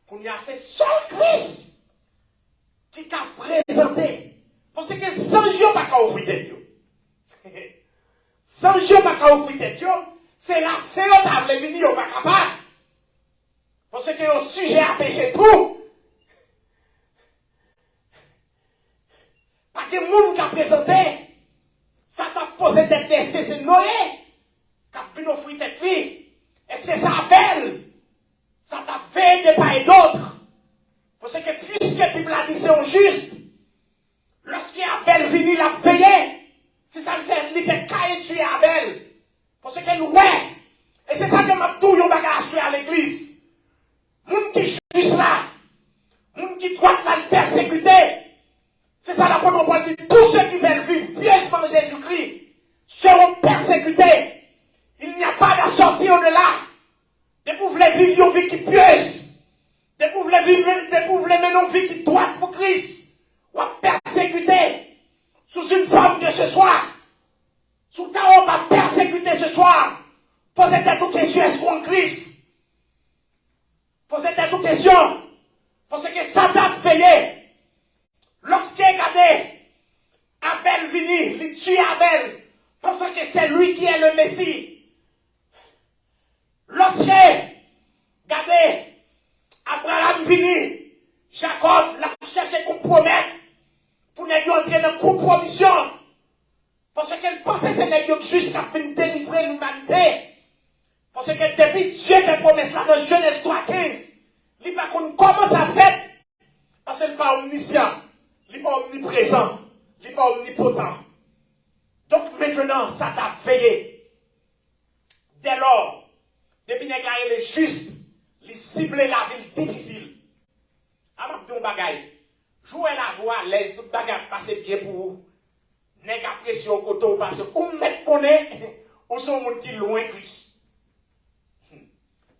Pour y a c'est seul Christ qui t'a présenté. Parce que sans Dieu, pas qu'à offrir tête. Sans Dieu, pas qu'à offrir tête. C'est la féodale, les vignes, pas capable. Parce que le sujet à pécher tout. Pas que le monde qui a présenté. Ça t'a posé tête, est-ce que c'est Noé qui a vu offrir tête lui? Est-ce que ça appelle? Ça t'a fait des pas et d'autres? Parce que puisque la Bible a dit c'est injuste, lorsqu'Abel venu, il a veillé. C'est ça le fait Caïn tuer Abel. Parce que ouais. Et c'est ça que m'a tout yon bagage à l'église. Moun qui juge là, moun qui doit là le persécuter. C'est ça l'apôtre Paul dit, tous ceux qui veulent vivre pieusement Jésus-Christ seront persécutés. Il n'y a pas de sortie au-delà. De vous voulez vivre une vie qui pieuse. De vous voulez mener une vie qui doit pour Christ. Ou persécuter sous une forme que ce soit. Sous ta on va persécuter ce soir. Posez-vous toutes questions, est-ce qu'on Christ? Posez-vous toutes questions. Parce que Satan veillait. Lorsqu'il regardait Abel venir, il tue Abel, pensant que c'est lui qui est le Messie. Lorsqu'il regardait Abraham venir, Jacob l'a cherché compromettre pour ne lui entrer dans une compromission. Parce qu'elle pensait que c'est Dieu juste qui a pu délivrer l'humanité. Parce que depuis Dieu fait promesse là dans Genèse 3:15, il ne sait pas comment ça fait. Parce qu'il n'est pas omniscient. Il n'est pas omniprésent, il n'est pas omnipotent. Donc maintenant, ça t'a veillé. Dès lors, depuis que il est juste, il cible la ville difficile. Avec ton bagaille, jouez la voix à l'aise, tout bagaille passe bien pour vous. N'est qu'à pression côté parce que vous mettez connaît, ou sont monde qui loin Christ.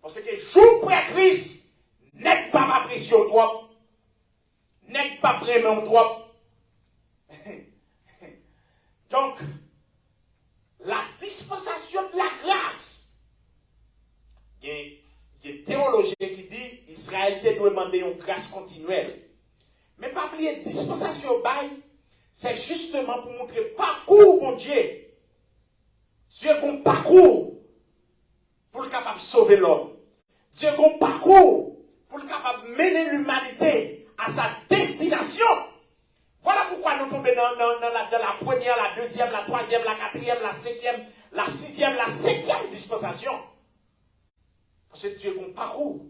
Parce que jour près Christ, n'est pas ma pression trop. N'est pas vraiment trop. Donc, la dispensation de la grâce, il y a un théologien qui dit Israël doit demander une grâce continuelle. Mais pas oublier dispensation bail, c'est justement pour montrer parcours, mon Dieu. Dieu a un parcours pour le capable de sauver l'homme. Dieu a un parcours pour le capable de mener l'humanité à sa destination. Voilà pourquoi nous tombons dans la première, la deuxième, la troisième, la quatrième, la cinquième, la sixième, la septième dispensation. Parce que Dieu a un parcours.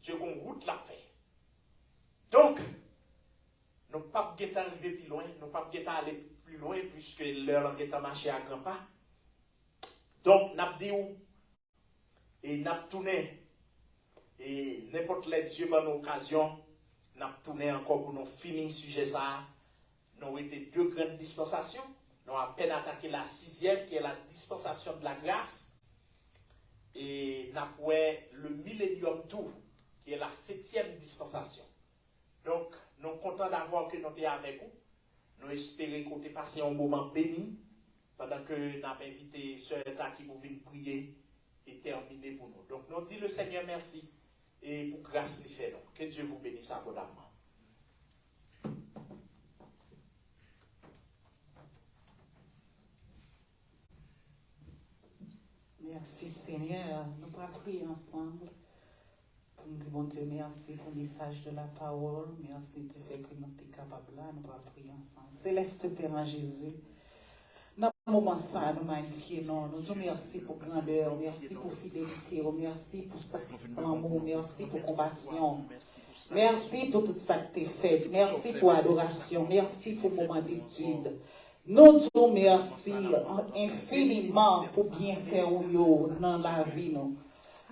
Dieu a une route la fait. Donc, nous ne pouvons pas arriver plus loin, nous ne pouvons pas aller plus loin puisque l'heure est marché à grands pas. Donc, nous avons dit où et nous avons tourné. Et n'importe quel Dieu par l'occasion, nous avons tourné encore pour nous finir le sujet ça. Nous avons été deux grandes dispensations. Nous avons à peine attaqué la sixième qui est la dispensation de la grâce. Et nous avons le millénium tout qui est la septième dispensation. Donc, nous sommes contents d'avoir que nous sommes avec vous. Nous espérons que vous avez passé un moment béni pendant que nous avons invité Sœur qui vous venir prier et terminer pour nous. Donc, nous disons le Seigneur merci et pour grâce lui fait nous. Que Dieu vous bénisse abondamment. Merci Seigneur. Nous allons prier ensemble. Nous disons, bon Dieu, merci pour le message de la parole. Merci du fait que nous sommes capables là. Nous allons prier ensemble. Céleste Père en Jésus. Dans ce moment ça, nous magnifions. Nous disons merci pour grandeur. Merci pour fidélité. Merci pour amour. Merci pour compassion. Merci pour tout ça que tu as fait. Merci pour adoration. Merci pour moment d'étude. Nous disons merci infiniment pour bien faire dans la vie.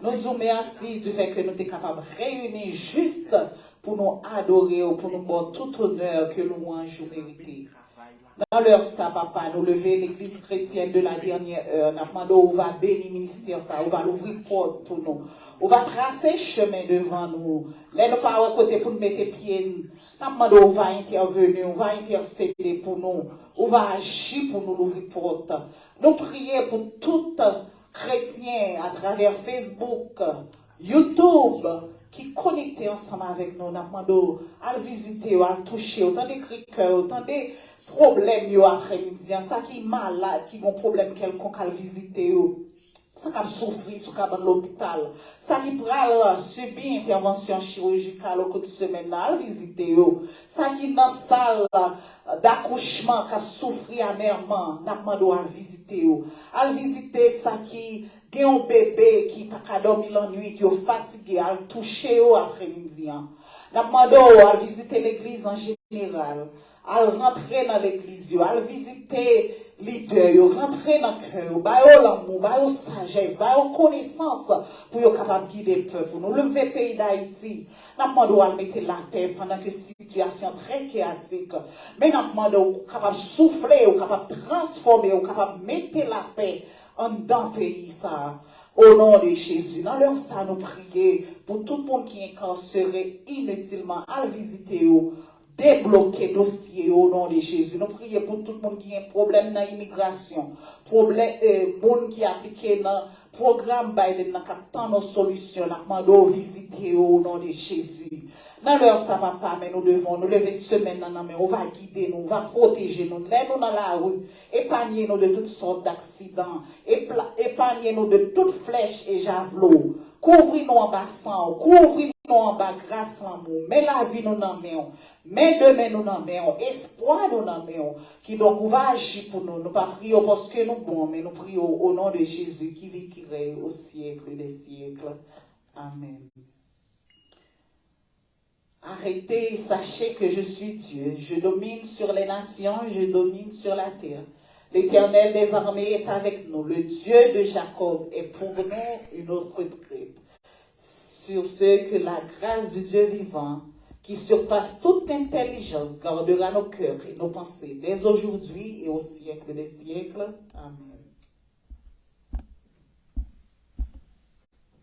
Nous disons merci du fait que nous sommes capables de réunir juste pour nous adorer, pour nous donner tout honneur que louange mérite. Dans l'heure ça, papa, nous lever l'église chrétienne de la dernière heure. Nous demandons où va bénir le ministère, ça, où va l'ouvrir porte pour nous. On va tracer chemin devant nous. Là, nous pas à côté pour nous mettre pieds. Nous demandons où va intervenir, où va intercéder pour nous. Où va agir pour nous l'ouvrir porte. Nous prions pour tout chrétien à travers Facebook, YouTube, qui connectent ensemble avec nous. Nous demandons à le visiter, à le toucher, autant des cris cœur, autant des problèmes après-midi, ça qui est malade, qui a un problème quelconque à visiter, ça qui a souffert sous l'hôpital, ça qui a subi intervention chirurgicale au cours de semaine, à visiter, ça qui est dans la salle d'accouchement, qui a souffert amèrement, n'a pas à visiter, ça qui gen un bébé qui pas qu'à dormir la nuit, qui est fatigué, à le toucher au après-midi. N'a demandé à visiter l'église en général, à rentrer dans l'église, à visiter leader, rentrer dans le cœur, à l'amour, à la sagesse, à la connaissance pour être capable de guider le peuple. Nous lever le pays d'Haïti, nous demandons à mettre la paix pendant que situation très chaotique. Mais nous demandons capable de souffler, capable de transformer, capable de mettre la paix dans le pays. Ça. Au nom de Jésus, dans leur ça, nous prions pour tout le monde qui est incarcéré inutilement à visiter, débloquer dossier au nom de Jésus. Nous prions pour tout le monde qui a un problème dans l'immigration, problème, monde qui a appliqué dans le programme Biden, dans captant nos solutions, nous demandons visiter au nom de Jésus. Dans l'heure, ça va pas, mais nous devons nous lever semaine dans la main. On va guider nous, on va protéger nous, l'aide-nous dans la rue, épargnez nous de toutes sortes d'accidents, épargnez-nous de toutes flèches et javelots, couvrez-nous en bas sang, couvrez-nous en bas grâce l'amour, mais la vie nous en main, mais demain nous en main, espoir nous en main, qui donc va agir pour nous. Nous pas prions parce que nous bons, mais nous prions au nom de Jésus qui vit, qui règne au siècle des siècles. Amen. Arrêtez, sachez que je suis Dieu. Je domine sur les nations, je domine sur la terre. L'Éternel des armées est avec nous. Le Dieu de Jacob est pour nous une retraite. Sur ce que la grâce du Dieu vivant, qui surpasse toute intelligence, gardera nos cœurs et nos pensées dès aujourd'hui et au siècle des siècles. Amen.